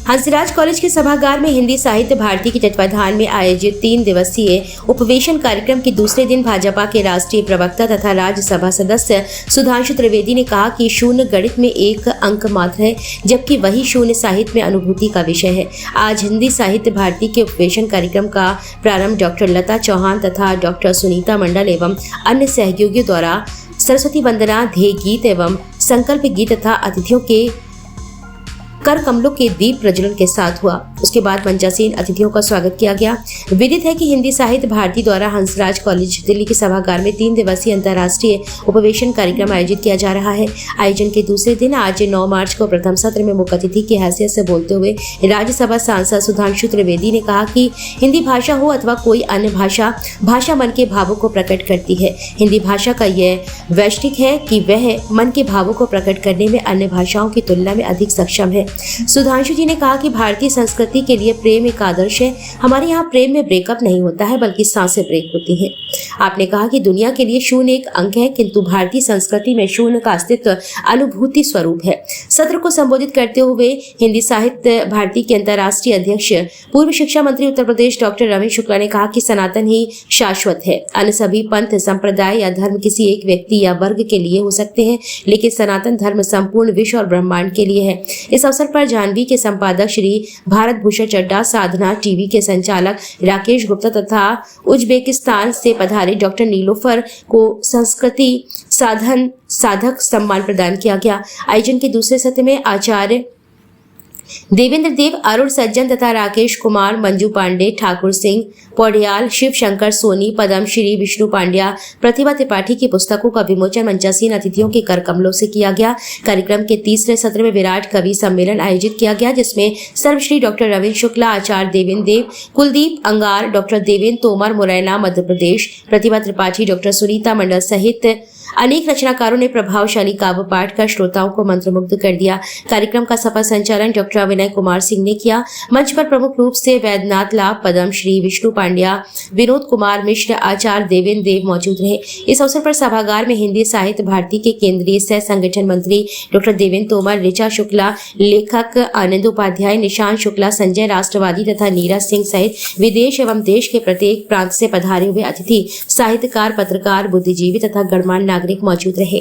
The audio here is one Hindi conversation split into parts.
हंसराज कॉलेज के सभागार में हिंदी साहित्य भारती के तत्वाधान में आयोजित 3 दिवसीय उपवेशन कार्यक्रम के दूसरे दिन भाजपा के राष्ट्रीय प्रवक्ता तथा राज्यसभा सदस्य सुधांशु त्रिवेदी ने कहा कि शून्य गणित में एक अंक मात्र है, जबकि वही शून्य साहित्य में अनुभूति का विषय है। आज हिंदी साहित्य भारती के उपवेशन कार्यक्रम का प्रारंभ डॉक्टर लता चौहान तथा डॉक्टर सुनीता मंडल एवं अन्य सहयोगियों द्वारा सरस्वती वंदना, ध्येय गीत एवं संकल्प गीत तथा अतिथियों के कर कमलों के दीप प्रज्वलन के साथ हुआ। उसके बाद मंचासीन अतिथियों का स्वागत किया गया। विदित है कि हिंदी साहित्य भारती द्वारा हंसराज कॉलेज दिल्ली के सभागार में 3 दिवसीय अंतर्राष्ट्रीय उपवेशन कार्यक्रम आयोजित किया जा रहा है। आयोजन के दूसरे दिन आज 9 मार्च को प्रथम सत्र में मुख्य अतिथि की हैसियत से बोलते हुए राज्यसभा सांसद सुधांशु त्रिवेदी ने कहा कि हिंदी भाषा हो अथवा कोई अन्य भाषा मन के भावों को प्रकट करती है। हिंदी भाषा का यह वैशिष्ट्य है कि वह मन के भावों को प्रकट करने में अन्य भाषाओं की तुलना में अधिक सक्षम है। सुधांशु जी ने कहा कि भारतीय संस्कृति के लिए प्रेम एक आदर्श है। हमारे यहाँ प्रेम में ब्रेकअप नहीं होता है, बल्कि सांसें ब्रेक होती हैं। आपने कहा कि दुनिया के लिए शून्य एक अंक है, किंतु भारतीय संस्कृति में शून्य का अस्तित्व अनुभूति स्वरूप है। सत्र को संबोधित करते हुए हिंदी साहित्य भारती के अंतर्राष्ट्रीय अध्यक्ष पूर्व शिक्षा मंत्री उत्तर प्रदेश डॉक्टर रमेश शुक्ला ने कहा कि सनातन ही शाश्वत है। अन्य सभी पंथ, संप्रदाय या धर्म किसी एक व्यक्ति या वर्ग के लिए हो सकते हैं, लेकिन सनातन धर्म संपूर्ण विश्व और ब्रह्मांड के लिए है। इस अवसर पर जानवी के संपादक श्री भारत भूषण चड्डा, साधना टीवी के संचालक राकेश गुप्ता तथा उज्बेकिस्तान से पधारे डॉक्टर नीलोफर को संस्कृति साधक सम्मान प्रदान किया गया। आयोजन के दूसरे सत्र में आचार्य देवेंद्र देव, अरुण सज्जन तथा राकेश कुमार, मंजू पांडे, ठाकुर सिंह पौड़ियाल, शिव शंकर सोनी, पदम श्री, विष्णु पांड्या, प्रतिभा त्रिपाठी की पुस्तकों का विमोचन मंचासीन अतिथियों के कर कमलों से किया गया। कार्यक्रम के तीसरे सत्र में विराट कवि सम्मेलन आयोजित किया गया, जिसमें सर्वश्री डॉक्टर रविंद्र शुक्ला, आचार्य देवेंद्र देव, कुलदीप अंगार, डॉक्टर देवेंद्र तोमर, मुरैना मध्य प्रदेश, प्रतिभा त्रिपाठी, डॉक्टर सुनीता मंडल सहित अनेक रचनाकारों ने प्रभावशाली काव्य पाठ कर श्रोताओं को मंत्रमुग्ध कर दिया। कार्यक्रम का सफल संचालन डॉक्टर विनय कुमार सिंह ने किया। मंच पर प्रमुख रूप से वैद्यनाथ लाभ, पदम श्री, विष्णु पांड्या, विनोद कुमार मिश्र, आचार्य देवेंद्र देव मौजूद रहे। इस अवसर पर सभागार में हिंदी साहित्य भारती के केंद्रीय सह संगठन मंत्री डॉक्टर देवेंद्र तोमर, ऋचा शुक्ला, लेखक आनंद उपाध्याय, निशांत शुक्ला, संजय राष्ट्रवादी तथा नीरज सिंह सहित विदेश एवं देश के प्रत्येक प्रांत से पधारे हुए अतिथि, साहित्यकार, पत्रकार, बुद्धिजीवी तथा गणमान्य नागरिक मौजूद रहे।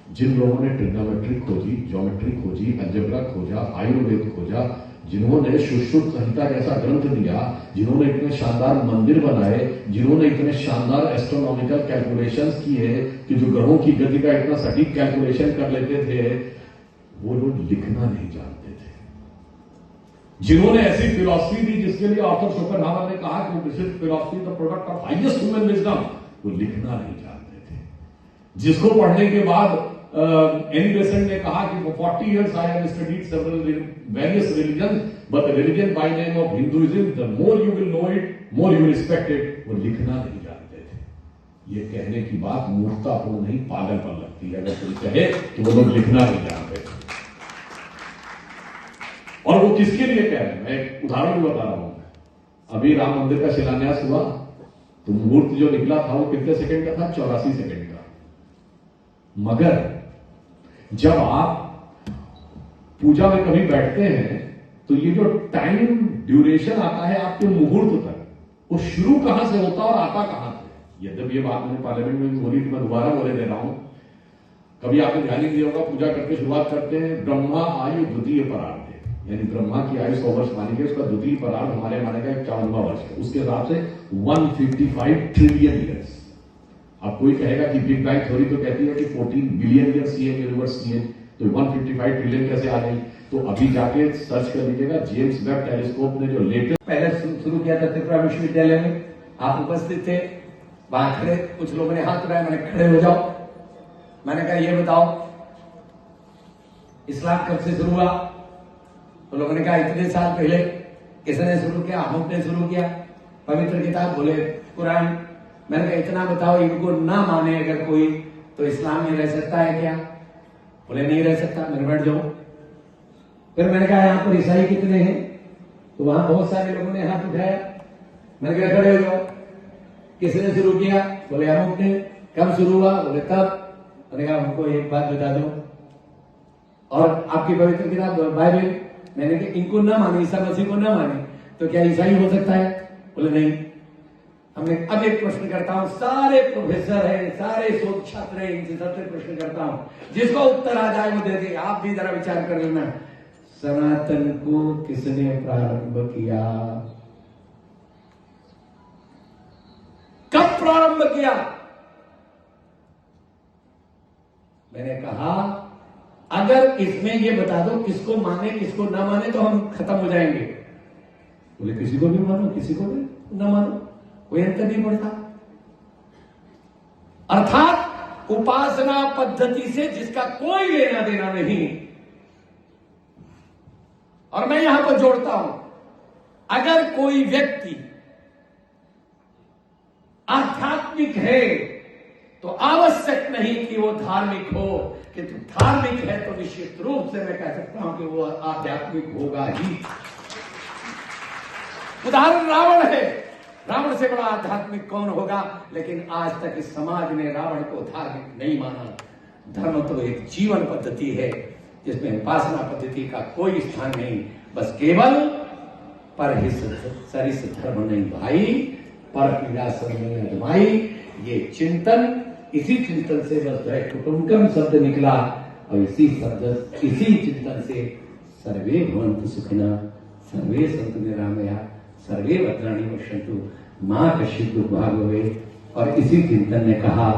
जिन लोगों ने ट्रिग्नोमेट्री खोजी, ज्योमेट्री खोजी, अलजेब्रा खोजा, आयुर्वेद खोजा, जिन्होंने सुश्रुत संहिता जैसा ग्रंथ दिया, जिन्होंने इतने शानदार मंदिर बनाए, जिन्होंने इतने शानदार एस्ट्रोनॉमिकल कैलकुलेशंस किए कि जो ग्रहों की गति का इतना सटीक कैलकुलेशन कर लेते थे, वो लोग लिखना नहीं जानते थे। जिन्होंने ऐसी फिलॉसफी दी जिसके लिए ऑर्थर शोपेनहावर ने कहा कि this is philosophy the product of highest human wisdom, वो लिखना नहीं जानते थे। जिसको पढ़ने के बाद एनी बेसेंट ने कहा कि for 40 years I have studied several various religions, but the religion by name of Hinduism, the more you will know it, more you will respect it. वो लिखना नहीं जानते थे। ये कहने की बात मूर्खतापूर्ण नहीं, पागलपन लगती है अगर कोई कहे कि वो लोग लिखना नहीं जानते। और वो किसके लिए कह रहे हैं, मैं एक उदाहरण भी बता रहा हूं। अभी राम मंदिर का शिलान्यास हुआ तो मुहूर्त जो निकला था वो कितने सेकंड का था? 84 सेकंड का। मगर जब आप पूजा में कभी बैठते हैं तो ये जो टाइम ड्यूरेशन आता है आपके मुहूर्त तक, वो शुरू कहां से होता और आता कहां से? यद्यप ये बात मैंने पार्लियामेंट में भी बोली थी, मैं दोबारा बोले दे रहा हूं। कभी आपने ध्यान नहीं दिया होगा, पूजा करके शुरुआत करते हैं ब्रह्मा आयु द्वितीय परार्ध, यानी ब्रह्मा की आयु 100 वर्ष मानी गई, उसका द्वितीय परार्ध हमारे माने का 51वां वर्ष है। उसके हिसाब से 155 ट्रिलियन ईयर्स। अब कोई कहेगा कि बिग बैंग थ्योरी तो कहती है कि 14 बिलियन ईयर्स ये यूनिवर्स की है, तो 155 ट्रिलियन कैसे आ गई? तो अभी जाके सर्च कर लीजिएगा, जेम्स वेब टेलीस्कोप ने जो लेटेस्ट पहले शुरू किया था त्रिपुरा विश्वविद्यालय में, आप उपस्थित थे, वहां खड़े कुछ लोगों ने हाथ उठाया, मैंने खड़े हो जाओ। मैंने कहा ये बताओ इस्लाम कब से शुरू हुआ? तो लोगों ने कहा इतने साल पहले। किसने शुरू किया? हमने शुरू किया। पवित्र किताब बोले कुरान। मैंने कहा इतना बताओ, इनको ना माने अगर कोई तो इस्लाम में रह सकता है क्या? बोले नहीं रह सकता। मैंने बैठ जाओ। फिर मैंने कहा यहाँ पर ईसाई कितने हैं? तो वहां बहुत सारे लोगों ने हाथ उठाया। मैंने कहा खड़े हो जाओ। किसने शुरू किया? बोले अमुक ने। कब शुरू हुआ? बोले तब। मैंने कहा हमको एक बात बता दो, और आपकी पवित्र किताब बाइबल, मैंने कहा इनको ना माने, ईसा मसीह को ना माने तो क्या ईसाई हो सकता है? बोले नहीं। हमने अब एक प्रश्न करता हूं, सारे प्रोफेसर हैं, सारे शोध छात्र हैं, इनसे सबसे प्रश्न करता हूं, जिसको उत्तर आ जाए वो दे दे। आप भी जरा विचार कर लेना, सनातन को किसने प्रारंभ किया? कब प्रारंभ किया? मैंने कहा अगर इसमें ये बता दो किसको माने किसको ना माने तो हम खत्म हो जाएंगे। बोले किसी को भी मानो किसी को भी ना मानो, कोई अंतर नहीं पड़ता। अर्थात उपासना पद्धति से जिसका कोई लेना देना नहीं। और मैं यहां पर जोड़ता हूं, अगर कोई व्यक्ति आध्यात्मिक है तो आवश्यक नहीं कि वो धार्मिक हो, किंतु धार्मिक है तो निश्चित रूप से मैं कह सकता हूं कि वो आध्यात्मिक होगा ही। उदाहरण रावण है, रावण से बड़ा आध्यात्मिक कौन होगा? लेकिन आज तक इस समाज ने रावण को धार्मिक नहीं माना। धर्म तो एक जीवन पद्धति है जिसमें उपासना पद्धति का कोई स्थान नहीं, बस केवल परहिस सरिस धर्म नहीं भाई, पर पीड़ा सब नहीं अजमाई। ये चिंतन, इसी चिंतन से बस कुटुंबकम शब्द निकला और इसी चिंतन से सर्वे भवन्तु सुखिनः, सर्वे सन्तु निरामया, सर्वे भद्राणि पश्यन्तु, मां कश्चित् दुर्भाग् भवेत्। और इसी चिंतन ने कहा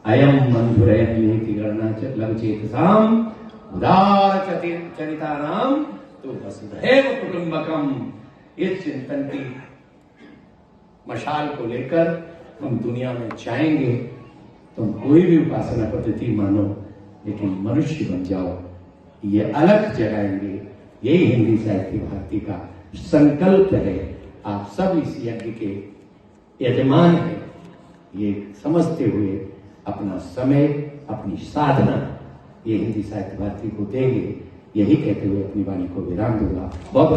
अयम मंधुरयन नीति गणना लघुचेतसाम उदार चरितानाम तो वसुधैव कुटुंबकम। इस चिंतन की मशाल को लेकर हम दुनिया में जाएंगे। तुम कोई भी उपासना पद्धति मानो लेकिन मनुष्य बन जाओ, ये अलग जगाएंगे। यही हिंदी साहित्य भारती का संकल्प है। आप सब इस यज्ञ के यजमान हैं, ये समझते हुए अपना समय, अपनी साधना ये हिंदी साहित्य भारती को देंगे। यही कहते हुए अपनी वाणी को विराम दूंगा। बहुत